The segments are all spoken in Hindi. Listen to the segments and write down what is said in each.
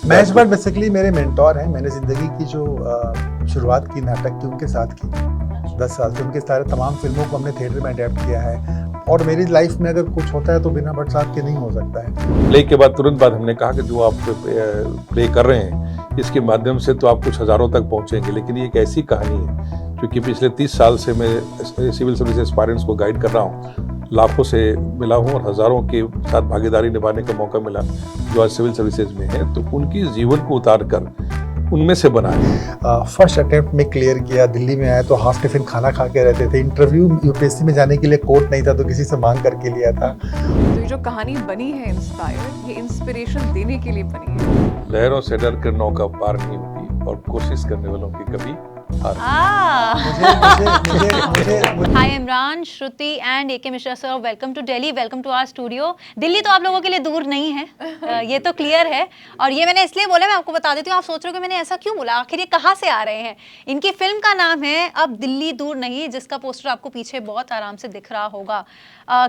महेश भट्ट बेसिकली मेरे मेंटोर हैं। मैंने ज़िंदगी की जो शुरुआत की नाटक की उनके साथ की 10 साल से। उनके सारे तमाम फिल्मों को हमने थिएटर में अडेप्ट किया है और मेरी लाइफ में अगर कुछ होता है तो बिना भट्ट साहब के नहीं हो सकता है। प्ले के बाद तुरंत बाद हमने कहा कि जो आप प्ले कर रहे हैं इसके माध्यम से तो आप कुछ हज़ारों तक पहुंचेंगे, लेकिन ये एक ऐसी कहानी है क्योंकि पिछले 30 साल से मैं सिविल सर्विस एस्पायरेंट्स को गाइड कर रहा हूँ, लाखों से मिला हूँ और हज़ारों के साथ भागीदारी निभाने का मौका मिला जो आज सिविल सर्विसेज में है, तो उनकी जीवन को उतार कर उनमें से बना है। फर्स्ट अटेम्प्ट में क्लियर किया। दिल्ली में आया तो हाफ टिफिन खाना खा के रहते थे। इंटरव्यू यूपीएससी में जाने के लिए कोर्ट नहीं था तो किसी से मांग करके लिया था। तो ये जो कहानी बनी है इंस्पायर, ये इंस्पिरेशन देने के लिए बनी है। लहरों से डर कर नौका पार नहीं होती और कोशिश करने वालों की कभी hi Imran, Shruti and AK Mishra sir, welcome to Delhi, welcome to our studio. Delhi तो आप लोगों के लिए दूर नहीं है, ये तो क्लियर है। और ये मैंने इसलिए बोला, मैं आपको बता देती हूँ, आप सोच रहे हो कि मैंने ऐसा क्यों बोला, आखिर ये कहाँ से आ रहे हैं। इनकी फिल्म का नाम है अब दिल्ली दूर नहीं, जिसका पोस्टर आपको पीछे बहुत आराम से दिख रहा होगा।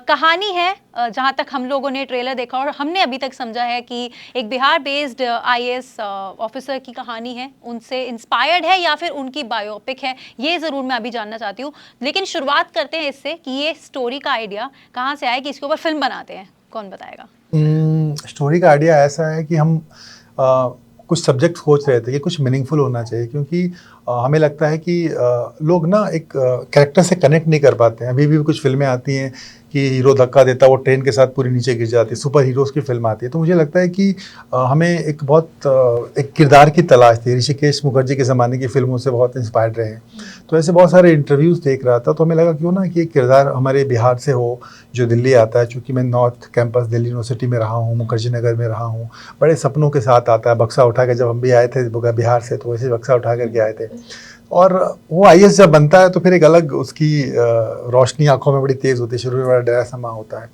कहानी है, जहाँ तक हम लोगों ने ट्रेलर देखा और हमने अभी तक समझा है कि एक बिहार बेस्ड आईएएस ऑफिसर की कहानी है, उनसे इंस्पायर्ड है या फिर उनकी बायोपिक है, ये ज़रूर मैं अभी जानना चाहती हूँ। लेकिन शुरुआत करते हैं इससे कि ये स्टोरी का आइडिया कहाँ से आया कि इसके ऊपर फिल्म बनाते हैं, कौन बताएगा? स्टोरी का आइडिया ऐसा है कि हम कुछ सब्जेक्ट सोच रहे थे कि कुछ मीनिंगफुल होना चाहिए, क्योंकि हमें लगता है कि लोग ना एक कैरेक्टर से कनेक्ट नहीं कर पाते हैं। अभी भी कुछ फिल्में आती हैं कि हीरो धक्का देता है, वो ट्रेन के साथ पूरी नीचे गिर जाती है, सुपर हीरोज़ की फिल्म आती है। तो मुझे लगता है कि हमें एक किरदार की तलाश थी। ऋषिकेश मुखर्जी के ज़माने की फिल्मों से बहुत इंस्पायर्ड रहे हैं। तो ऐसे बहुत सारे इंटरव्यूज़ देख रहा था, तो हमें लगा क्यों ना कि एक किरदार हमारे बिहार से हो जो दिल्ली आता है। चूँकि मैं नॉर्थ कैंपस दिल्ली यूनिवर्सिटी में रहा हूँ, मुखर्जी नगर में रहा हूँ, बड़े सपनों के साथ आता है। बक्सा उठा के, जब हम भी आए थे बिहार से, तो वैसे बक्सा उठा करके आए थे। और वो आईएएस जब बनता है तो फिर एक अलग उसकी रोशनी आंखों में बड़ी तेज़ होती है, शुरू में बड़ा डरा समा होता है।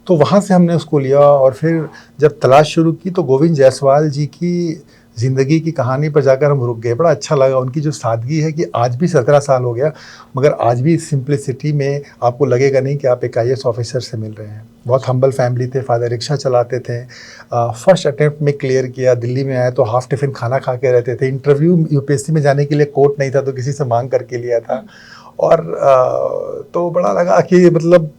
तो वहाँ से हमने उसको लिया और फिर जब तलाश शुरू की तो गोविंद जायसवाल जी की ज़िंदगी की कहानी पर जाकर हम रुक गए। बड़ा अच्छा लगा उनकी जो सादगी है कि आज भी 17 साल हो गया मगर आज भी सिंप्लिसिटी में आपको लगेगा नहीं कि आप एक आईएएस ऑफिसर से मिल रहे हैं। बहुत हम्बल फैमिली थे, फादर रिक्शा चलाते थे। फर्स्ट अटेम्प्ट में क्लियर किया। दिल्ली में आया तो हाफ टिफिन खाना खा के रहते थे। इंटरव्यू यूपीएससी में जाने के लिए कोर्ट नहीं था तो किसी से मांग करके लिया था। और तो बड़ा लगा कि मतलब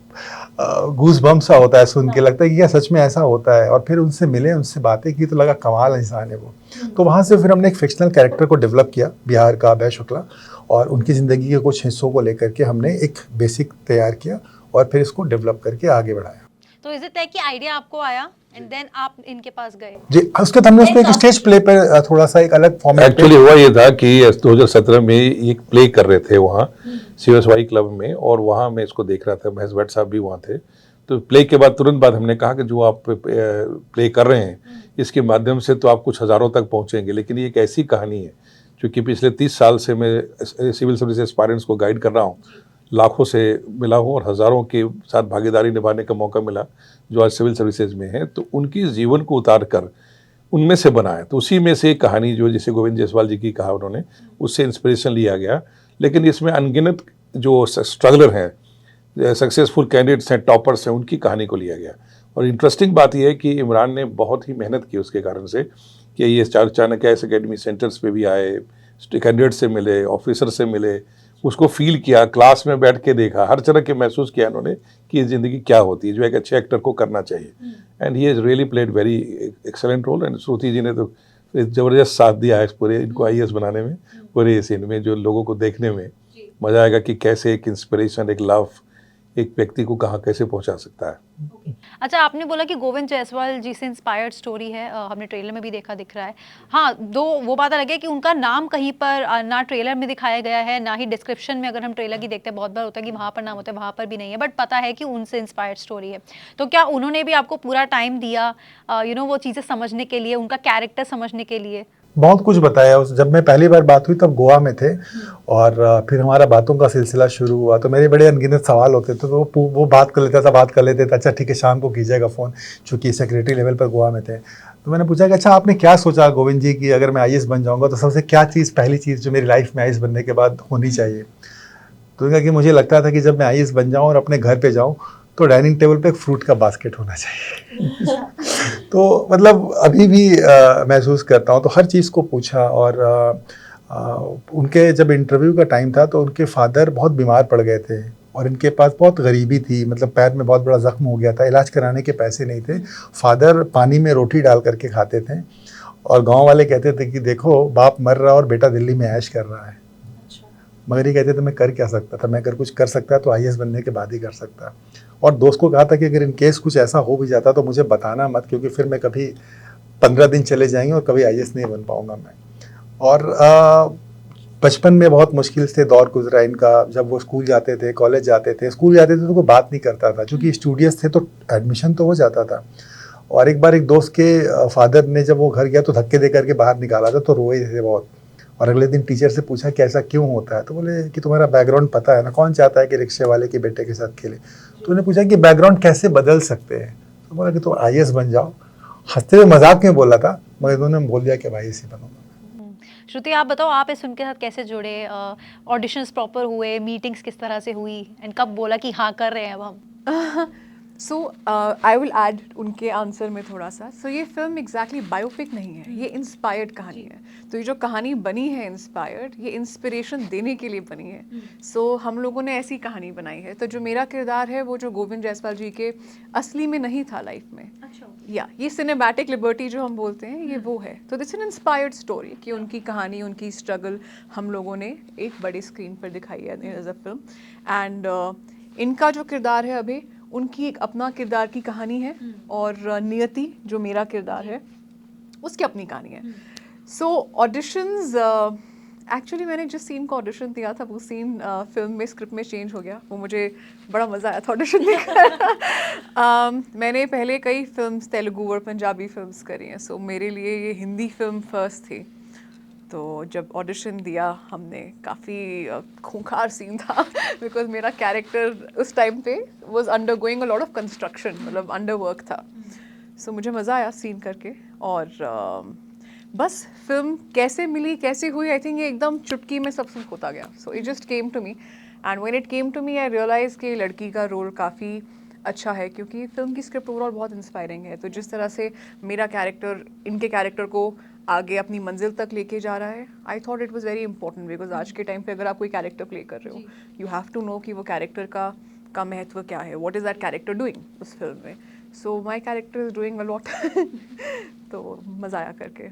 गूस बम्प सा होता है, सुन के लगता है कि क्या सच में ऐसा होता है। और फिर उनसे मिले, उनसे बातें की तो लगा कमाल इंसान है वो। तो वहाँ से फिर हमने एक फिक्शनल कैरेक्टर को डेवलप किया, बिहार का अभय शुक्ला, और उनकी ज़िंदगी के कुछ हिस्सों को लेकर के हमने एक बेसिक तैयार किया और फिर इसको डेवलप करके आगे बढ़ाया। तो इज इट दैट कि आइडिया आपको आया एंड देन आप इनके पास गए? जी, उसके बाद हमने उसको एक स्टेज प्ले पर थोड़ा सा एक अलग फॉर्मेट। एक्चुअली हुआ ये था कि 2017 में एक प्ले कर रहे थे वहाँ सीएसवाई क्लब में, और वहाँ मैं इसको देख रहा था, महेश भट्ट साहब भी वहाँ थे। तो प्ले के बाद तुरंत बाद हमने कहा कि जो आप प्ले कर रहे हैं इसके माध्यम से तो आप कुछ हज़ारों तक पहुँचेंगे, लेकिन ये एक ऐसी कहानी है क्योंकि पिछले 30 साल से मैं सिविल सर्विस एस्पायरेंट्स को गाइड कर रहा हूँ, लाखों से मिला हूँ और हज़ारों के साथ भागीदारी निभाने का मौका मिला जो आज सिविल सर्विसेज में है, तो उनकी जीवन को उतार कर उनमें से बना है। तो उसी में से एक कहानी जो जैसे गोविंद जायसवाल जी की कहा उन्होंने, उससे इंस्पिरेशन लिया गया। लेकिन इसमें अनगिनत जो स्ट्रगलर हैं, सक्सेसफुल कैंडिडेट्स हैं, टॉपर्स हैं, उनकी कहानी को लिया गया। और इंटरेस्टिंग बात यह है कि इमरान ने बहुत ही मेहनत की उसके कारण से कि ये चाणक्य आईएएस अकेडमी सेंटर्स पे भी आए, कैंडिडेट से मिले, ऑफिसर से मिले, उसको फील किया, क्लास में बैठ के देखा, हर तरह के महसूस किया उन्होंने कि ये ज़िंदगी क्या होती है जो एक अच्छे एक्टर को करना चाहिए। And he has really played very excellent role. And Shruti ji ने तो ज़बरदस्त साथ दिया है इस पूरे इनको आईएएस बनाने में, पूरे सीन में, जो लोगों को देखने में मज़ा आएगा कि कैसे एक इंस्पिरेशन, एक लव एक व्यक्ति को कहाँ कैसे पहुँचा सकता है। अच्छा, आपने बोला कि गोविंद जायसवाल जी से इंस्पायर्ड स्टोरी है, हमने ट्रेलर में भी देखा, दिख रहा है। हाँ, दो वो बात अलग है कि उनका नाम कहीं पर ना ट्रेलर में दिखाया गया है, ना ही डिस्क्रिप्शन में अगर हम ट्रेलर की देखते हैं बहुत बार होता है कि वहाँ पर नाम होता है, वहाँ पर भी नहीं है, बट पता है कि उनसे इंस्पायर्ड स्टोरी है। तो क्या उन्होंने भी आपको पूरा टाइम दिया वो चीज़ें समझने के लिए, उनका कैरेक्टर समझने के लिए? बहुत कुछ बताया। जब मैं पहली बार बात हुई तब गोवा में थे और फिर हमारा बातों का सिलसिला शुरू हुआ, तो मेरे बड़े अनगिनत सवाल होते थे, तो वो बात कर लेते थे। अच्छा ठीक है, शाम को कीजिएगा फ़ोन, चूँकि सेक्रेटरी लेवल पर गोवा में थे। तो मैंने पूछा कि अच्छा आपने क्या सोचा गोविंद जी कि अगर मैं आईएएस बन जाऊँगा तो सबसे क्या चीज़, पहली चीज़ जो मेरी लाइफ में आईएएस बनने के बाद होनी चाहिए। तो उन्होंने कहा कि मुझे लगता था कि जब मैं आईएएस बन जाऊँ और अपने घर पर जाऊँ तो डाइनिंग टेबल पर एक फ्रूट का बास्केट होना चाहिए। तो मतलब अभी भी महसूस करता हूँ। तो हर चीज़ को पूछा और उनके जब इंटरव्यू का टाइम था तो उनके फादर बहुत बीमार पड़ गए थे और इनके पास बहुत गरीबी थी, मतलब पैर में बहुत बड़ा जख्म हो गया था, इलाज कराने के पैसे नहीं थे। फादर पानी में रोटी डाल करके खाते थे और गांव वाले कहते थे कि देखो बाप मर रहा और बेटा दिल्ली में ऐश कर रहा है। मगर ये कहते थे मैं कर क्या सकता था, मैं अगर कुछ कर सकता तो आईएएस बनने के बाद ही कर सकता। और दोस्त को कहा था कि अगर इन केस कुछ ऐसा हो भी जाता तो मुझे बताना मत, क्योंकि फिर मैं कभी 15 दिन चले जाएंगे और कभी आईएएस नहीं बन पाऊंगा मैं। और बचपन में बहुत मुश्किल से दौर गुजरा इनका। जब वो स्कूल जाते थे, कॉलेज जाते थे, स्कूल जाते थे तो कोई बात नहीं करता था, क्योंकि स्टूडियस थे तो एडमिशन तो हो जाता था। और एक बार एक दोस्त के फादर ने जब वो घर गया तो धक्के दे करके बाहर निकाला था, तो रोए थे बहुत। और अगले दिन टीचर से पूछा कि ऐसा क्यों होता है, तो बोले कि तुम्हारा बैकग्राउंड पता है ना, कौन चाहता है कि रिक्शे वाले के बेटे के साथ खेले। तो उन्होंने पूछा कि बैकग्राउंड कैसे बदल सकते हैं, तो बोला कि तुम आईएएस बन जाओ। हंसते हुए मजाक में बोला था, मगर उन्होंने बोल दिया कि भाई इसी बनूंगा। श्रुति, आप बताओ, आप इस फिल्म के साथ कैसे जुड़े? ऑडिशंस प्रॉपर हुए, मीटिंग्स किस तरह से हुई, एंड कब बोला कि हाँ कर रहे हैं अब हम? सो आई विल ऐड उनके आंसर में थोड़ा सा। सो ये फिल्म एग्जैक्टली बायोपिक नहीं है, ये इंस्पायर्ड कहानी है। तो ये जो कहानी बनी है इंस्पायर्ड, ये इंस्पिरेशन देने के लिए बनी है। सो हम लोगों ने ऐसी कहानी बनाई है। तो जो मेरा किरदार है वो जो गोविंद जायसवाल जी के असली में नहीं था लाइफ में, या ये सिनेमैटिक लिबर्टी जो हम बोलते हैं, ये वो है। तो दिस एन इंस्पायर्ड स्टोरी कि उनकी कहानी, उनकी स्ट्रगल हम लोगों ने एक बड़ी स्क्रीन पर दिखाई है एज अ फिल्म। एंड इनका जो किरदार है अभी, उनकी एक अपना किरदार की कहानी है, और नियति जो मेरा किरदार है उसकी अपनी कहानी है। सो ऑडिशंस, एक्चुअली मैंने जिस सीन को ऑडिशन दिया था वो सीन फिल्म में स्क्रिप्ट में चेंज हो गया। वो मुझे बड़ा मज़ा आया था ऑडिशन देकर। मैंने पहले कई फिल्म्स तेलुगु और पंजाबी फिल्म्स करी हैं, सो मेरे लिए ये हिंदी फिल्म फर्स्ट थी। तो जब ऑडिशन दिया हमने, काफ़ी खूंखार सीन था बिकॉज मेरा कैरेक्टर उस टाइम पे was undergoing a lot of construction, मतलब अंडर वर्क था। सो मुझे मज़ा आया सीन करके। और बस फिल्म कैसे मिली, कैसे हुई, आई थिंक ये एकदम चुटकी में सब कुछ होता गया। So it just came to me, and when it came to me I realize कि लड़की का रोल काफ़ी अच्छा है, क्योंकि फिल्म की स्क्रिप्ट ओवरऑल बहुत इंस्पायरिंग है। तो जिस तरह से मेरा कैरेक्टर इनके कैरेक्टर को आगे अपनी मंजिल तक लेके जा रहा है, I thought it was very important, because आज के टाइम पे अगर आप कोई कैरेक्टर प्ले कर रहे हो, यू हैव टू नो कि वो कैरेक्टर का महत्व क्या है, what is that character doing उस फिल्म में। So my character is doing a lot. तो मज़ा आया करके।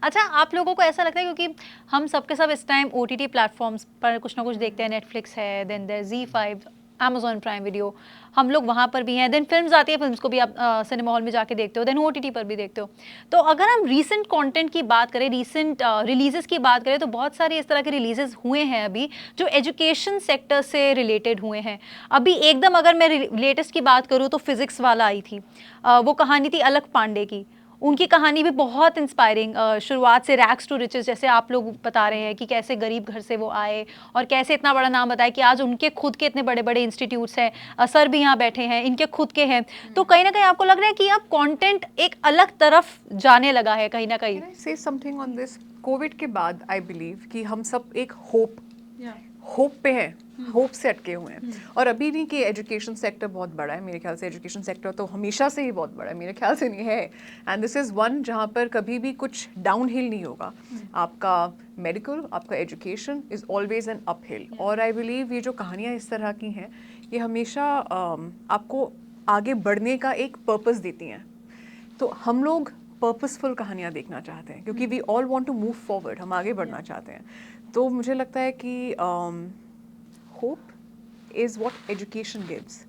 अच्छा, आप लोगों को ऐसा लगता है, क्योंकि हम सबके सब इस टाइम OTT प्लेटफॉर्म्स पर कुछ ना कुछ देखते हैं, नेटफ्लिक्स है, then there ZEE5, Amazon prime video, हम लोग वहाँ पर भी हैं, देन फिल्म्स आती है, फिल्म्स को भी आप सिनेमा हॉल में जाके देखते हो, देन OTT पर भी देखते हो। तो अगर हम रीसेंट कंटेंट की बात करें, रीसेंट रिलीजेस की बात करें, तो बहुत सारे इस तरह के रिलीजेस हुए हैं अभी जो एजुकेशन सेक्टर से रिलेटेड हुए हैं। अभी एकदम अगर मैं लेटेस्ट की बात करूँ तो फिजिक्स वाला आई थी, वो कहानी थी अलक पांडे की। उनकी कहानी भी बहुत इंस्पायरिंग, शुरुआत से रैग्स टू रिचेस, जैसे आप लोग बता रहे हैं कि कैसे गरीब घर से वो आए और कैसे इतना बड़ा नाम बताया कि आज उनके खुद के इतने बड़े बड़े इंस्टीट्यूट्स हैं, सर भी यहाँ बैठे हैं, इनके खुद के हैं। तो कहीं ना कहीं आपको लग रहा है कि अब कंटेंट एक अलग तरफ जाने लगा है कहीं ना कहीं। से समथिंग ऑन दिस, कोविड के बाद आई बिलीव कि हम सब एक होप पे हैं, होप से अटके हुए हैं। और अभी भी कि एजुकेशन सेक्टर बहुत बड़ा है, मेरे ख्याल से एजुकेशन सेक्टर तो हमेशा से ही बहुत बड़ा है, मेरे ख्याल से नहीं है। एंड दिस इज़ वन जहाँ पर कभी भी कुछ डाउन हिल नहीं होगा। आपका मेडिकल, आपका education is always an up hill. और आई बिलीव ये जो कहानियाँ इस तरह की हैं, ये हमेशा आपको आगे बढ़ने का एक पर्पस देती हैं। तो हम लोग पर्पसफुल कहानियाँ देखना चाहते हैं, क्योंकि we all want to move forward, हम आगे बढ़ना चाहते हैं। तो मुझे लगता है कि hope is what education gives.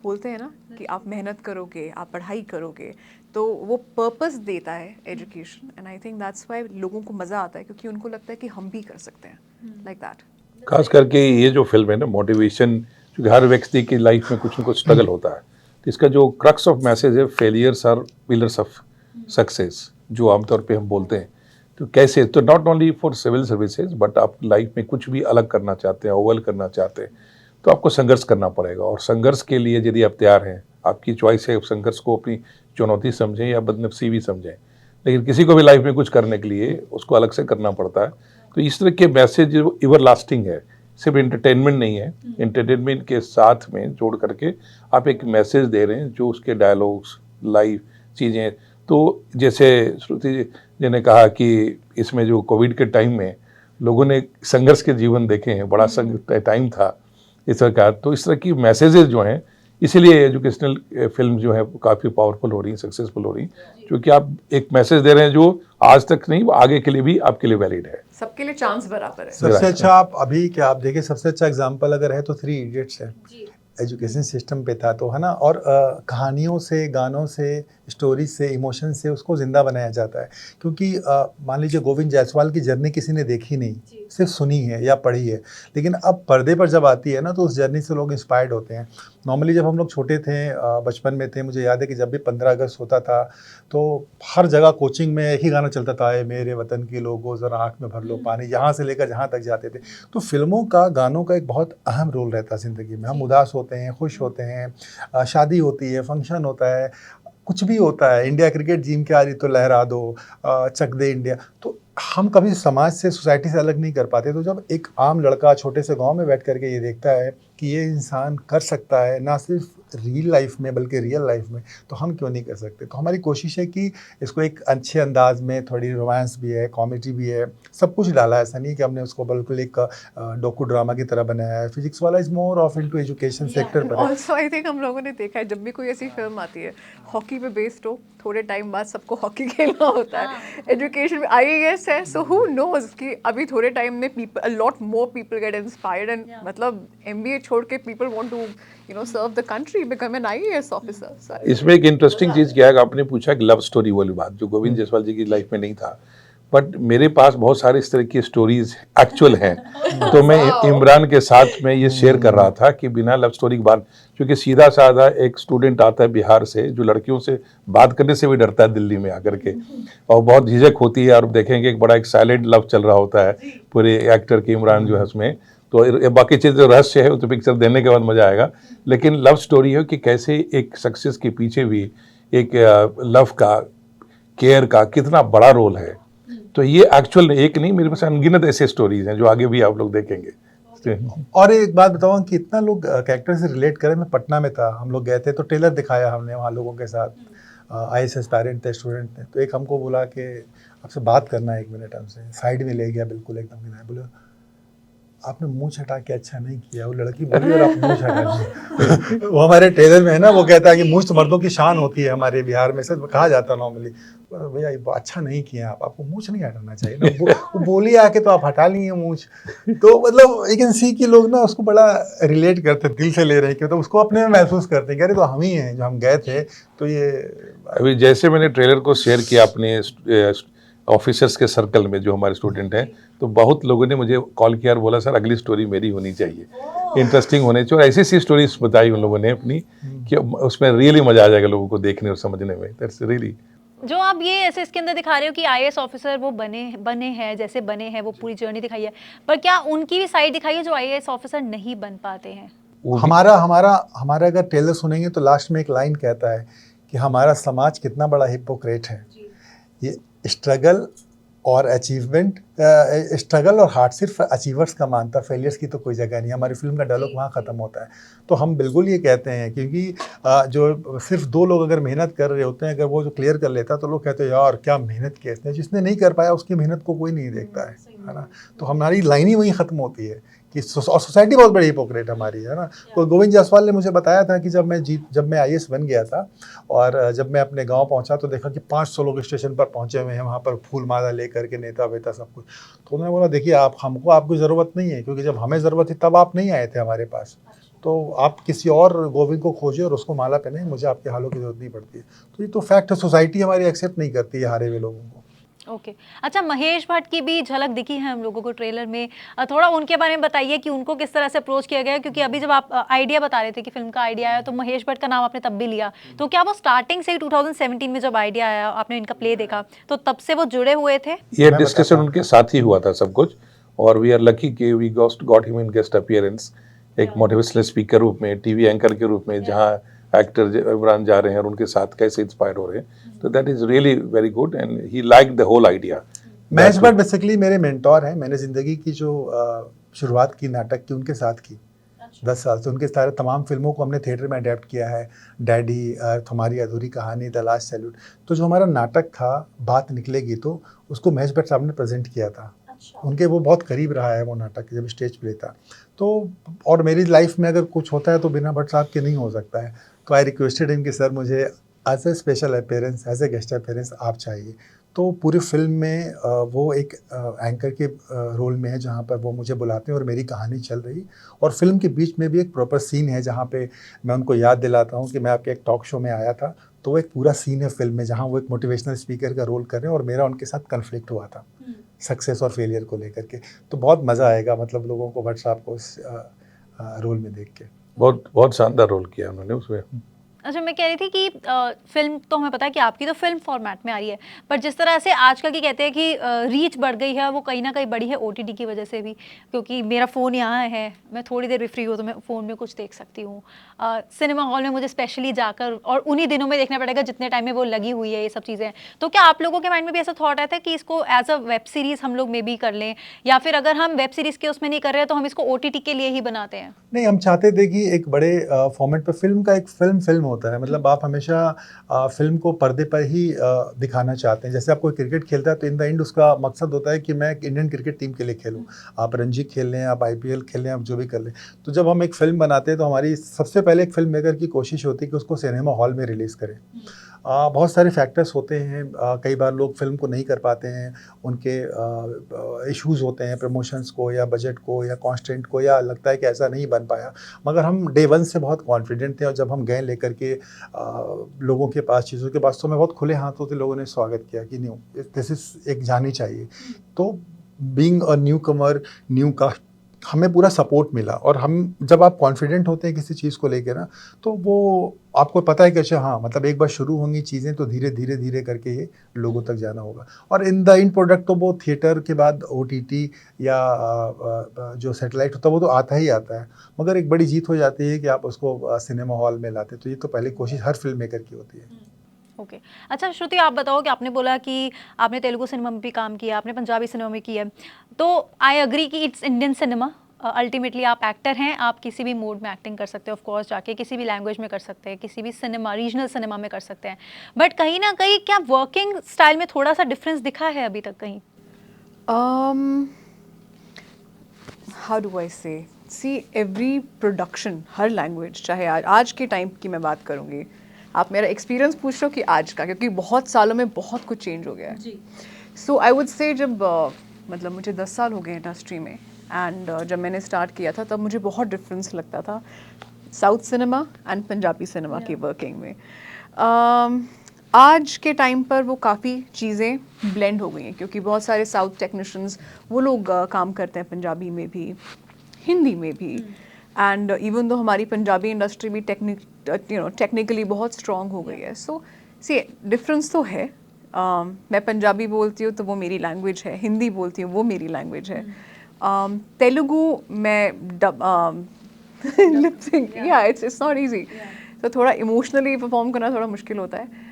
बोलते हैं ना कि आप मेहनत करोगे, आप पढ़ाई करोगे, तो वो पर्पस देता है education. And I think that's why लोगों को मज़ा आता है, क्योंकि उनको लगता है कि हम भी कर सकते हैं, लाइक दैट। खास करके ये जो फिल्म है ना, मोटिवेशन, क्योंकि हर व्यक्ति की लाइफ में कुछ न कुछ स्ट्रगल होता है, तो इसका जो क्रक्स ऑफ मैसेज है, failures are pillars of success, जो आमतौर पे हम बोलते हैं। तो कैसे, तो not only for civil services, but आप लाइफ में कुछ भी अलग करना चाहते हैं, ओवल करना चाहते हैं, तो आपको संघर्ष करना पड़ेगा। और संघर्ष के लिए यदि आप तैयार हैं, आपकी चॉइस है, संघर्ष को अपनी चुनौती समझें या बदनसीबी समझें, लेकिन किसी को भी लाइफ में कुछ करने के लिए उसको अलग से करना पड़ता है। तो इस तरह के मैसेज एवर लास्टिंग है, सिर्फ एंटरटेनमेंट नहीं है, एंटरटेनमेंट के साथ में जोड़ करके आप एक मैसेज दे रहे हैं, जो उसके डायलॉग्स, लाइव चीज़ें तो जैसे श्रुति जी ने कहा कि इसमें जो कोविड के टाइम में लोगों ने संघर्ष के जीवन देखे हैं, बड़ा टाइम था इस तरह का, तो इस तरह की मैसेजेस जो हैं, इसीलिए एजुकेशनल फिल्म जो है काफ़ी पावरफुल हो रही, सक्सेसफुल हो रही, क्योंकि आप एक मैसेज दे रहे हैं जो आज तक नहीं, आगे के लिए भी आपके लिए वैलिड है। सबके लिए चांस बराबर है। सबसे अच्छा आप अभी क्या आप देखिए, सबसे अच्छा एग्जांपल अगर है तो 3 इडियट्स है। एजुकेशन सिस्टम पे था तो, है ना, और कहानियों से, गानों से, स्टोरी से, इमोशन से उसको ज़िंदा बनाया जाता है। क्योंकि मान लीजिए गोविंद जायसवाल की जर्नी किसी ने देखी नहीं, सिर्फ सुनी है या पढ़ी है, लेकिन अब पर्दे पर जब आती है ना तो उस जर्नी से लोग इंस्पायर्ड होते हैं। नॉर्मली जब हम लोग छोटे थे, बचपन में थे, मुझे याद है कि जब भी 15 अगस्त होता था तो हर जगह कोचिंग में एक ही गाना चलता था, ए मेरे वतन के लोगों ज़रा आँख में भर लो पानी, यहाँ से लेकर जहाँ तक जाते थे। तो फिल्मों का, गानों का एक बहुत अहम रोल रहता है ज़िंदगी में। हम उदास होते हैं, खुश होते हैं, शादी होती है, फंक्शन होता है, कुछ भी होता है, इंडिया क्रिकेट जीम के आ रही तो लहरा दो, चक दे इंडिया, तो हम कभी समाज से, सोसाइटी से अलग नहीं कर पाते। तो जब एक आम लड़का छोटे से गांव में बैठ करके ये देखता है कि ये इंसान कर सकता है, ना सिर्फ रियल लाइफ में बल्कि रियल लाइफ में, तो हम क्यों नहीं कर सकते। तो हमारी कोशिश है कि इसको एक अच्छे अंदाज में, थोड़ी रोमांस भी है, कॉमेडी भी है, सब कुछ डाला है। ऐसा नहीं कि हमने उसको बिल्कुल एक डोकू ड्रामा की तरह बनाया है। फिजिक्स वाला is more of into education sector पर है। ऑल्सो आई थिंक हम लोगों ने देखा है जब भी कोई ऐसी फिल्म आती है हॉकी पे बेस्ड हो, थोड़े टाइम बाद सबको हॉकी खेलना होता है। एजुकेशन में IAS है, सो हु नोज कि अभी थोड़े टाइम में people, a lot more people get inspired and मतलब MBA छोड़ के people want to serve the country, become an IAS officer. इसमें एक इंटरेस्टिंग चीज़ क्या है, आपने पूछा कि लव स्टोरी वाली बात, जो गोविंद जायसवाल जी की लाइफ में नहीं था, बट मेरे पास बहुत सारे इस तरह की स्टोरीज एक्चुअल हैं। तो मैं इमरान के साथ में ये शेयर कर रहा था कि बिना लव स्टोरी की बात, क्योंकि सीधा साधा एक स्टूडेंट आता है बिहार से जो लड़कियों से बात करने से भी डरता है दिल्ली में आकर के, और बहुत झिझक होती है, और देखेंगे एक बड़ा एक साइलेंट लव चल रहा होता है पूरे एक्टर के, इमरान जो है उसमें। तो बाकी चीज़ जो रहस्य है वो तो पिक्चर देने के बाद मजा आएगा, लेकिन लव स्टोरी है कि कैसे एक सक्सेस के पीछे भी एक लव का, केयर का कितना बड़ा रोल है। तो ये एक्चुअल एक नहीं, मेरे पास अनगिनत ऐसे स्टोरीज हैं जो आगे भी आप लोग देखेंगे। और एक बात बताऊँ कि इतना लोग कैरेक्टर से रिलेट करें। मैं पटना में था, हम लोग गए थे तो ट्रेलर दिखाया हमने वहाँ लोगों के साथ, IAS एस्पायरेंट थे, स्टूडेंट थे। तो एक हमको बोला कि आपसे बात करना है 1 मिनट, हमसे साइड में ले गया बिल्कुल एकदम किनारे, बोला आपने मुंह छटा के अच्छा नहीं किया। वो लड़की बोली और आप मुंह छटा दिए। वो हमारे ट्रेलर में है ना, वो कहता है कि मूंछ तो मर्दों की शान होती है, हमारे बिहार में से कहा जाता है नॉर्मली, भैया ये अच्छा नहीं किया आप, आपको मूंछ नहीं हटाना चाहिए ना। वो बोली आके तो आप हटा लिए मूंछ। तो मतलब यू कैन सी कि लोग ना उसको बड़ा रिलेट करते हैं, दिल से ले रहे हैं, तो उसको अपने में महसूस करते हैं कि अरे तो हम ही हैं जो हम गए थे। तो ये अभी जैसे मैंने ट्रेलर को शेयर किया अपने ऑफिसर्स के सर्कल में जो हमारे स्टूडेंट हैं, तो बहुत लोगों ने मुझे कॉल किया और बोला सर अगली स्टोरी मेरी होनी चाहिए, इंटरेस्टिंग होनी चाहिए। और ऐसी ऐसी स्टोरीज बताई उन लोगों ने अपनी कि उसमें रियली मजा आ जाएगा लोगों को देखने और समझने में। दैट्स रियली जो आप ये ऐसे इसके अंदर दिखा रहे हो कि IAS ऑफिसर वो बने हैं, जैसे बने हैं, वो पूरी जर्नी दिखाई है, पर क्या उनकी भी साइड दिखाई है जो IAS ऑफिसर नहीं बन पाते हैं? हमारा अगर ट्रेलर सुनेंगे तो लास्ट में एक लाइन कहता है कि हमारा समाज कितना बड़ा हिपोक्रेट है। ये स्ट्रगल और अचीवमेंट, स्ट्रगल और हार्ड सिर्फ अचीवर्स का मानता, फेलियर्स की तो कोई जगह नहीं। हमारी फिल्म का डायलॉग वहाँ ख़त्म होता है। तो हम बिल्कुल ये कहते हैं, क्योंकि जो सिर्फ 2 लोग अगर मेहनत कर रहे होते हैं, अगर वो जो क्लियर कर लेता तो लोग कहते हैं यार क्या मेहनत की इसने, जिसने नहीं कर पाया उसकी मेहनत को कोई नहीं देखता है ना। तो हमारी लाइन ही वहीं ख़त्म होती है कि और सोसाइटी बहुत बड़ी हिपोक्रेट हमारी है ना। तो गोविंद जायसवाल ने मुझे बताया था कि जब मैं IAS बन गया था और जब मैं अपने गांव पहुंचा तो देखा कि 500 लोग स्टेशन पर पहुंचे हुए हैं, वहां पर फूल माला लेकर के, नेता वेता सब कुछ। तो उन्होंने बोला देखिए हमको आपकी ज़रूरत नहीं है, क्योंकि जब हमें ज़रूरत थी तब आप नहीं आए थे हमारे पास, तो आप किसी और गोविंद को खोजिए और उसको माला पहने, मुझे आपके हालों की ज़रूरत नहीं पड़ती है। तो ये तो फैक्ट है, सोसाइटी हमारी एक्सेप्ट नहीं करती है हारे हुए लोगों को। ओके अच्छा, महेश भट्ट की भी झलक दिखी है हम लोगों को ट्रेलर में, थोड़ा उनके बारे में बताइए कि उनको किस तरह से अप्रोच किया गया, क्योंकि अभी जब आप आइडिया बता रहे थे कि फिल्म का आइडिया आया तो महेश भट्ट का नाम आपने तब भी लिया, तो क्या वो स्टार्टिंग से ही 2017 में जब आइडिया आया, आपने इनका प्ले देखा, तो तब से वो जुड़े हुए थे? ये डिस्कशन उनके साथ ही हुआ था सब कुछ, और वी आर लकी कि we got him in guest appearance, एक मोटिवेशनल स्पीकर रूप में, टीवी एंकर के रूप में, जहाँ एक्टर इमरान जा रहे हैं और उनके साथ कैसे इंस्पायर हो रहे हैं। तो that is really very good and he like the whole idea. Mahesh Bhatt basically मेरे मेंटोर हैं। मैंने ज़िंदगी की जो शुरुआत की नाटक की उनके साथ की। 10 साल से उनके सारे तमाम फिल्मों को हमने थिएटर में अडेप्ट किया है। डैडी, तुम्हारी अधूरी कहानी, द लास्ट सैल्यूट। तो जो हमारा नाटक था बात निकलेगी तो उसको महेश भट्ट साहब ने प्रेजेंट किया था। उनके वो बहुत करीब रहा है वो नाटक जब स्टेज प्ले था। तो और मेरी लाइफ में अगर कुछ होता है तो बिना भट्ट साहब के नहीं हो सकता है। तो आई रिक्वेस्टेड हिम कि सर मुझे as a special appearance, as a guest appearance आप चाहिए। तो पूरी फिल्म में वो एक एंकर के रोल में है जहाँ पर वो मुझे बुलाते हैं और मेरी कहानी चल रही। और फिल्म के बीच में भी एक प्रॉपर सीन है जहाँ पे मैं उनको याद दिलाता हूँ कि मैं आपके एक टॉक शो में आया था। तो वो एक पूरा सीन है फिल्म में जहाँ वो एक मोटिवेशनल स्पीकर का रोल कर रहे हैं और मेरा उनके साथ कन्फ्लिक्ट हुआ था सक्सेस और फेलियर को लेकर के। तो बहुत मज़ा आएगा मतलब लोगों को भट्ट साहब को इस रोल में देख के। बहुत बहुत शानदार रोल किया उन्होंने उसमें। अच्छा, मैं कह रही थी कि फिल्म तो हमें पता है कि आपकी तो फिल्म फॉर्मेट में आ रही है, पर जिस तरह से आजकल की कहते हैं कि रीच बढ़ गई है, वो कहीं ना कहीं बढ़ी है ओटीटी की वजह से भी। क्योंकि मेरा फ़ोन यहाँ है, मैं थोड़ी देर भी फ्री हो तो मैं फ़ोन में कुछ देख सकती हूँ। सिनेमा हॉल में मुझे स्पेशली जाकर और उन्हीं दिनों में देखना पड़ेगा जितने टाइम में वो लगी हुई है, ये सब चीज़ें। तो क्या आप लोगों के माइंड में भी ऐसा थॉट आता है कि इसको एज अ वेब सीरीज़ हम लोग मे बी कर लें, या फिर अगर हम वेब सीरीज़ के उसमें नहीं कर रहे हैं तो हम इसको ओटीटी के लिए ही बनाते हैं? नहीं, हम चाहते थे कि एक बड़े फॉर्मेट पर फिल्म का एक फिल्म होता है। मतलब आप हमेशा फिल्म को पर्दे पर ही दिखाना चाहते हैं। जैसे आप कोई क्रिकेट खेलता है तो इन द एंड उसका मकसद होता है कि मैं एक इंडियन क्रिकेट टीम के लिए खेलूं। आप रणजी खेल लें, आप IPL खेल लें, आप जो भी कर लें। तो जब हम एक फ़िल्म बनाते हैं तो हमारी सबसे पहले एक फिल्म मेकर की कोशिश होती है कि उसको सिनेमा हॉल में रिलीज़ करें। बहुत सारे फैक्टर्स होते हैं। कई बार लोग फिल्म को नहीं कर पाते हैं, उनके इश्यूज़ होते हैं प्रमोशंस को या बजट को या कॉन्स्टेंट को, या लगता है कि ऐसा नहीं बन पाया। मगर हम डे वन से बहुत कॉन्फिडेंट थे और जब हम गए लेकर के लोगों के पास, चीज़ों के पास, तो हमें बहुत खुले हाथों से लोगों ने स्वागत किया कि न्यू दिस इज़ एक जानी चाहिए। तो being a newcomer, new cast, हमें पूरा सपोर्ट मिला। और हम जब आप कॉन्फिडेंट होते हैं किसी चीज़ को लेकर ना, तो वो आपको पता है कि अच्छा हाँ, मतलब एक बार शुरू होंगी चीज़ें तो धीरे धीरे धीरे करके ये लोगों तक जाना होगा। और इन द इन प्रोडक्ट तो वो थिएटर के बाद OTT या जो सैटेलाइट होता है वो तो आता ही आता है। मगर एक बड़ी जीत हो जाती है कि आप उसको सिनेमा हॉल में लाते। तो ये तो पहले कोशिश हर फिल्म मेकर की होती है। ओके अच्छा श्रुति, आप बताओ कि आपने बोला कि आपने तेलुगु सिनेमा में भी काम किया, आपने पंजाबी सिनेमा में किया, तो आई एग्री कि इट्स इंडियन सिनेमा। अल्टीमेटली आप एक्टर हैं, आप किसी भी मोड में एक्टिंग कर सकते हो, ऑफ कोर्स जाके किसी भी लैंग्वेज में कर सकते हैं, किसी भी सिनेमा, रीजनल सिनेमा में कर सकते हैं। बट कहीं ना कहीं क्या वर्किंग स्टाइल में थोड़ा सा डिफरेंस दिखा है अभी तक कहीं? हाउ डू आई से, सी एवरी प्रोडक्शन, हर लैंग्वेज, चाहे आज के टाइम की मैं बात करूँगी, आप मेरा एक्सपीरियंस पूछ रहे हो कि आज का, क्योंकि बहुत सालों में बहुत कुछ चेंज हो गया है जी। सो आई वुड से जब मतलब मुझे 10 साल हो गए इंडस्ट्री में, एंड जब मैंने स्टार्ट किया था तब मुझे बहुत डिफरेंस लगता था south cinema and Punjabi cinema की वर्किंग में। आज के टाइम पर वो काफ़ी चीज़ें ब्लेंड हो गई हैं, क्योंकि बहुत सारे साउथ टेक्नीशियंस वो लोग काम करते हैं पंजाबी में भी, हिंदी में भी। एंड इवन दो हमारी पंजाबी इंडस्ट्री भी टेक्निकली बहुत स्ट्रॉन्ग हो गई है। सो सी डिफरेंस तो है। मैं पंजाबी बोलती हूँ तो वो मेरी लैंग्वेज है, हिंदी बोलती हूँ वो मेरी लैंग्वेज है। तेलुगु मैं लिप सिंक, या इट्स नॉट ईजी। तो थोड़ा इमोशनली परफॉर्म करना थोड़ा मुश्किल होता है।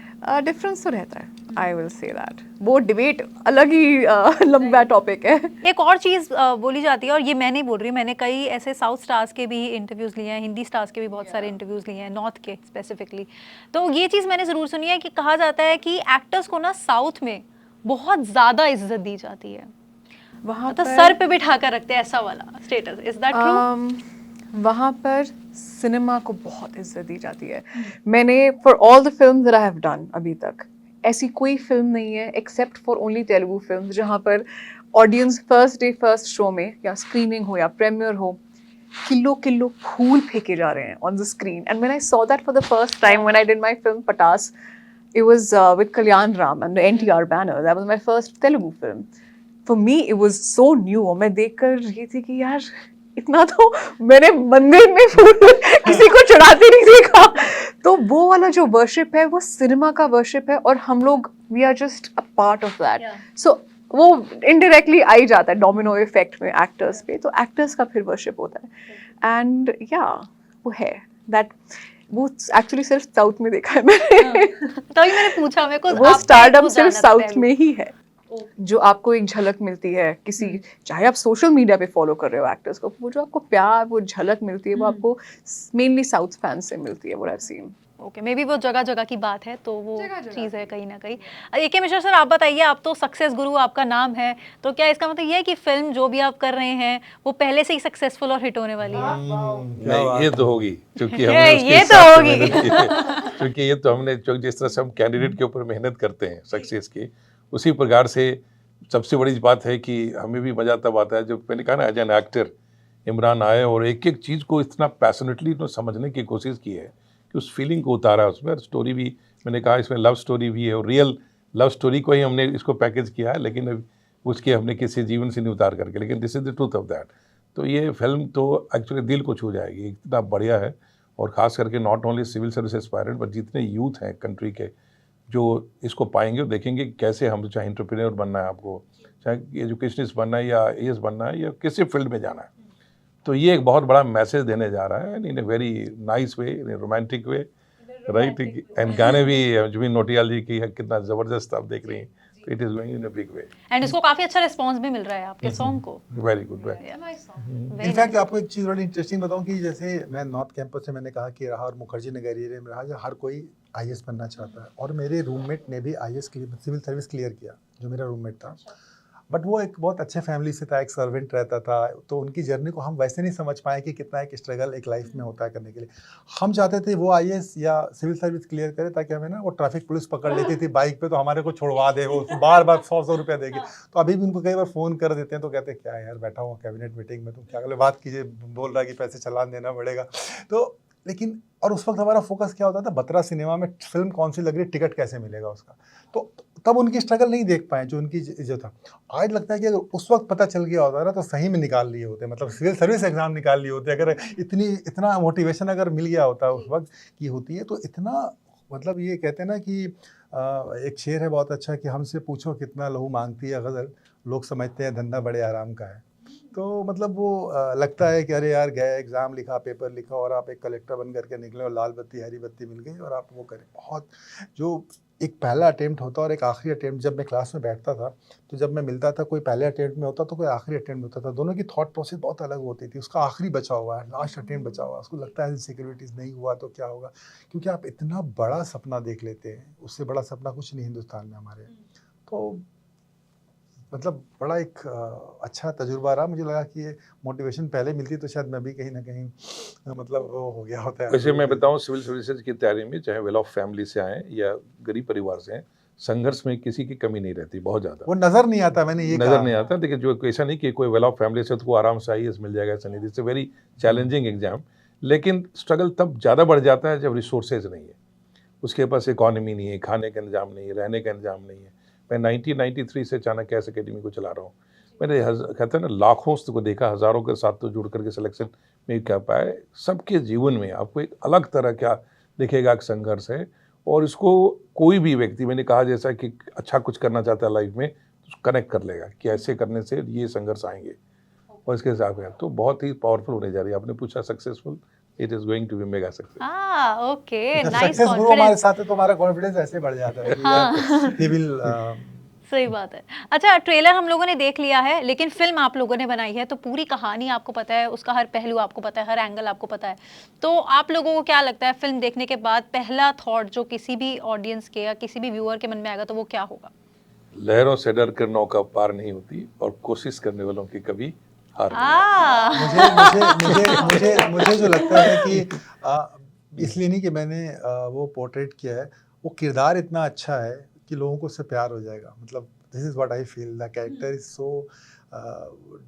डिफरेंस तो रहता है, आई विल से दैट। वो डिबेट अलग ही लंबा टॉपिक है। एक और चीज़ बोली जाती है, और ये मैं नहीं बोल रही, मैंने कई ऐसे साउथ स्टार्स के भी इंटरव्यूज़ लिए हैं, हिंदी स्टार्स के भी बहुत सारे इंटरव्यूज़ लिए हैं, नॉर्थ के स्पेसिफिकली। तो ये चीज़ मैंने ज़रूर सुनी है कि कहा जाता है कि एक्टर्स को ना साउथ में बहुत ज़्यादा इज्जत दी जाती है, वहाँ तो सर पे बिठा कर रखते हैं, ऐसा वाला स्टेटस। Is that true? वहाँ पर सिनेमा को बहुत इज्जत दी जाती है। मैंने for all the films that I have done अभी तक, ऐसी कोई फिल्म नहीं है except for only Telugu film जहाँ पर audience first day first show में, या स्क्रीनिंग हो या प्रीमियर हो, किलो किलो फूल फेंके जा रहे हैं on the screen. And when I saw that for the first time when I did my film पटास, it was with Kalyan Ram and the NTR banner. That was my first Telugu film. For me, it was so new. और मैं देखकर रही थी कि यार इतना तो मैंने मंदिर में फूल किसी को चढ़ाते नहीं देखा। तो वो वाला जो वर्शिप है वो सिनेमा का वर्शिप है, और हम लोग we are just a part of that. So वो इनडायरेक्टली आ ही जाता है डोमिनो इफेक्ट में एक्टर्स पे, तो एक्टर्स का फिर वर्शिप होता है। एंड या वो है दैट, वो एक्चुअली सिर्फ साउथ में देखा है मैंने। तभी मैंने पूछा, मेरे को वो स्टारडम सिर्फ साउथ में ही है। जो आपको एक झलक मिलती है किसी, चाहे आप सोशल मीडिया पे फॉलो कर रहे हो एक्टर्स को, वो जो आपको प्यार, वो झलक मिलती है, वो आपको मेनली साउथ फैंस से मिलती है, वो I seen. Okay, may be वो जगह जगह की बात है, तो वो जगह-जगह चीज़ है कहीं ना कहीं। एके मिश्रा सर, आप बताइए, आप तो सक्सेस गुरु आपका नाम है, तो क्या इसका मतलब ये है कि फिल्म जो भी आप कर रहे हैं वो पहले से ही सक्सेसफुल और हिट होने वाली है? नहीं, ये तो होगी, क्योंकि ये हमने उसके तो हिसाब से होगी। मेहनत की है। क्योंकि ये तो हमने जो जिस तरह से हम कैंडिडेट के ऊपर मेहनत करते हैं सक्सेस की, उसी प्रकार से सबसे बड़ी बात है कि हमें भी मजा तब आता है जब मैंने कहा ना, एज एन एक्टर इमरान आए और एक एक चीज़ को इतना पैशनेटली तो समझने की कोशिश की है कि उस फीलिंग को उतारा उसमें। और स्टोरी भी मैंने कहा इसमें लव स्टोरी भी है, और रियल लव स्टोरी को ही हमने इसको पैकेज किया है, लेकिन अब उसके हमने किसी जीवन से नहीं उतार करके, लेकिन this is the truth of that. तो ये फिल्म तो एक्चुअली दिल को छू जाएगी, इतना बढ़िया है। और ख़ास करके not only civil service aspirant, but जितने यूथ हैं कंट्री के जो इसको पाएंगे और देखेंगे कैसे हम, चाहे एंटरप्रेन्योर बनना है आपको, चाहे एजुकेशनिस्ट बनना है या एएस बनना है या किसी फील्ड में जाना है, तो ये एक बहुत बड़ा मैसेज देने जा रहा है in a very nice way, in a romantic way, right. And गाने भी जुबिन नौटियाल जी की है, कितना ज़बरदस्त आप देख रही हैं, तो it is going in a big way. And इसको काफी अच्छा रिस्पांस भी मिल रहा है आपके सॉन्ग को। वेरी गुड, वेरी इनफैक्ट आपको एक चीज़ बड़ी इंटरेस्टिंग बताऊं कि जैसे मैं नॉर्थ कैंपस से मैंने कहा कि रहा और मुखर्जी नगर एरिया में रहा, जहाँ हर कोई आईएएस बनना चाहता है, और मेरे रूममेट ने भी आईएएस सिविल सर्विस क्लियर किया, जो मेरा रूममेट था। बट वो एक बहुत अच्छे फैमिली से था, एक सर्वेंट रहता था, तो उनकी जर्नी को हम वैसे नहीं समझ पाए कि कितना एक स्ट्रगल एक लाइफ में होता है करने के लिए। हम चाहते थे वो आईएएस या सिविल सर्विस क्लियर करे ताकि हमें ना वो ट्रैफिक पुलिस पकड़ लेती थी बाइक पे, तो हमारे को छुड़वा दे, वो बार बार 100 रुपया देगी। तो अभी भी उनको कई बार फ़ोन कर देते हैं तो कहते हैं क्या यार, बैठा हुआ कैबिनेट मीटिंग में, तुम क्या अगले बात कीजिए, बोल रहा है कि पैसे चालान देना पड़ेगा। तो लेकिन और उस वक्त हमारा फोकस क्या होता था, बत्रा सिनेमा में फिल्म कौन सी लग रही, टिकट कैसे मिलेगा उसका। तो तब उनकी स्ट्रगल नहीं देख पाए जो उनकी जो था। आज लगता है कि अगर उस वक्त पता चल गया होता ना तो सही में निकाल लिए होते, मतलब सिविल सर्विस एग्जाम निकाल लिए होते। अगर इतना मोटिवेशन अगर मिल गया होता उस वक्त की होती है, तो इतना, मतलब ये कहते हैं ना कि एक शेर है बहुत अच्छा कि हमसे पूछो कितना लहू मांगती है गज़ल, लोग समझते हैं धंधा बड़े आराम का है। तो मतलब वो लगता है कि अरे यार, गए एग्ज़ाम लिखा, पेपर लिखा, और आप एक कलेक्टर बन करके निकले और लाल बत्ती हरी बत्ती मिल गई और आप वो करें। बहुत जो एक पहला अटेम्प्ट होता और एक आखिरी अटेम्प्ट, जब मैं क्लास में बैठता था तो जब मैं मिलता था, कोई पहले अटेम्प्ट में होता तो कोई आखिरी अटेम्प्ट होता था, दोनों की थॉट प्रोसेस बहुत अलग होती थी। उसका आखिरी बचा हुआ है, लास्ट अटेम्प्ट बचा हुआ है, उसको लगता है सिक्योरिटीज़ नहीं हुआ तो क्या होगा, क्योंकि आप इतना बड़ा सपना देख लेते हैं, उससे बड़ा सपना कुछ नहीं हिंदुस्तान में हमारे। तो मतलब बड़ा एक अच्छा तजुर्बा रहा। मुझे लगा कि ये मोटिवेशन पहले मिलती तो शायद मैं भी कहीं ना कहीं मतलब वो हो गया होता है। वैसे मैं बताऊं, सिविल सर्विसेज की तैयारी में चाहे वेल ऑफ फैमिली से आए या गरीब परिवार से आए, संघर्ष में किसी की कमी नहीं रहती, बहुत ज़्यादा वो नज़र नहीं आता, मैंने ये नज़र नहीं आता। देखिए, जो ऐसा नहीं कि कोई वेल ऑफ फैमिली से तो वो आराम से आईएएस मिल जाएगा, ऐसा नहीं। It's a very challenging exam, लेकिन स्ट्रगल तब ज़्यादा बढ़ जाता है जब रिसोर्सेज नहीं है, उसके पास इकॉनमी नहीं है, खाने का इंतजाम नहीं है, रहने का इंतजाम नहीं है। मैं 1993 से चाणक्य अकेडमी को चला रहा हूँ। मैंने कहते हैं ना, लाखों को देखा, हज़ारों के साथ तो जुड़ करके सिलेक्शन नहीं कर पाए। सबके जीवन में आपको एक अलग तरह क्या दिखेगा, एक संघर्ष है। और इसको कोई भी व्यक्ति, मैंने कहा जैसा कि अच्छा कुछ करना चाहता है लाइफ में, तो कनेक्ट कर लेगा कि ऐसे करने से ये संघर्ष आएंगे, और इसके हिसाब से तो बहुत ही पावरफुल होने जा रही है। आपने पूछा successful, it is going to be mega success. Okay, nice success Guru हमारे साथ है तो हमारा कॉन्फिडेंस ऐसे बढ़ जाता है कि he will, सही बात है। अच्छा, ट्रेलर हम लोगों ने देख लिया है, लेकिन फिल्म आप लोगों ने बनाई है, तो पूरी कहानी आपको पता है, उसका हर पहलू आपको पता है, हर एंगल आपको पता है। तो आप लोगों को क्या लगता है, फिल्म देखने के बाद पहला थॉट जो किसी भी ऑडियंस के या किसी भी व्यूअर के मन में आएगा, तो वो क्या होगा? लहरों से डर कर नौका पार नहीं होती, और कोशिश करने वालों की कभी हार नहीं। मुझे जो लगता है कि इसलिए नहीं कि मैंने वो पोर्ट्रेट किया है, वो किरदार इतना अच्छा है कि लोगों को उससे प्यार हो जाएगा। मतलब this is what I feel, the character is so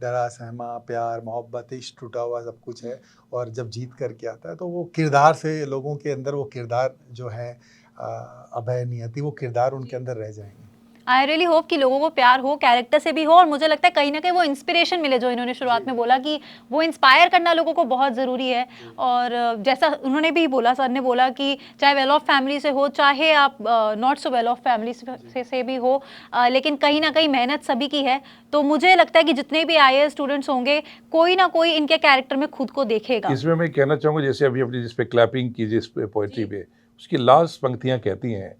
डरा सहमा, प्यार मोहब्बत, इश्क टूटा हुआ सब कुछ है, और जब जीत करके आता है तो वो किरदार से लोगों के अंदर वो किरदार जो है अभय नियति, वो किरदार उनके अंदर रह जाएंगे। आई रियली होप कि लोगों को प्यार हो, कैरेक्टर से भी हो, और मुझे लगता है कहीं ना कहीं वो इंस्पिरेशन मिले, जो इन्होंने शुरुआत में बोला कि वो इंस्पायर करना लोगों को बहुत ज़रूरी है। और जैसा उन्होंने भी बोला, सर ने बोला कि चाहे वेल ऑफ फैमिली से हो, चाहे आप not so well of family से भी हो, लेकिन कहीं ना कहीं मेहनत सभी की है। तो मुझे लगता है कि जितने भी आईएएस स्टूडेंट्स होंगे, कोई ना कोई इनके कैरेक्टर में खुद को देखेगा। इसमें मैं कहना चाहूँगा, जैसे अभी अपनी जिस पे क्लैपिंग की, जिस पे पोइट्री पे, उसकी लास्ट पंक्तियाँ कहती हैं,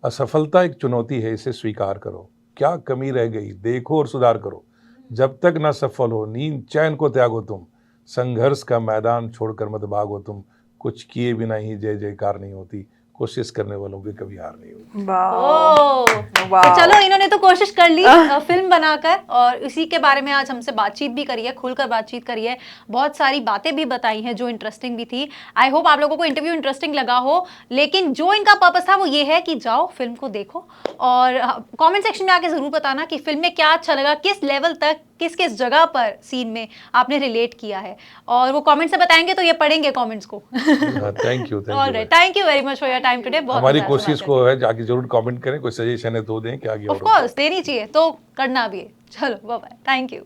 असफलता एक चुनौती है, इसे स्वीकार करो, क्या कमी रह गई, देखो और सुधार करो। जब तक न सफल हो, नींद चैन को त्यागो तुम, संघर्ष का मैदान छोड़कर मत भागो तुम, कुछ किए बिना ही जय जयकार नहीं होती, कोशिश करने वालों की कभी हार नहीं होती। वाह तो चलो, इन्होंने तो कोशिश कर ली फिल्म बनाकर, और इसी के बारे में आज हमसे बातचीत भी करी है, खुलकर बातचीत करी है, बहुत सारी बातें भी बताई हैं जो इंटरेस्टिंग भी थी। आई होप आप लोगों को इंटरव्यू इंटरेस्टिंग लगा हो, लेकिन जो इनका पर्पस था वो ये है कि जाओ फिल्म को देखो और कमेंट सेक्शन में आके जरूर बताना कि फिल्म में क्या अच्छा लगा, किस लेवल तक, किस किस जगह पर सीन में आपने रिलेट किया है, और वो कमेंट से बताएंगे तो ये पढ़ेंगे कमेंट्स को। Thank you, thank you very much for your time today. हमारी कोशिश को है जाके जरूर कमेंट करें, कोई सजेशन है तो दें कि आगे। ऑफ कोर्स देनी चाहिए, तो करना भी है। चलो बाय बाय, थैंक यू।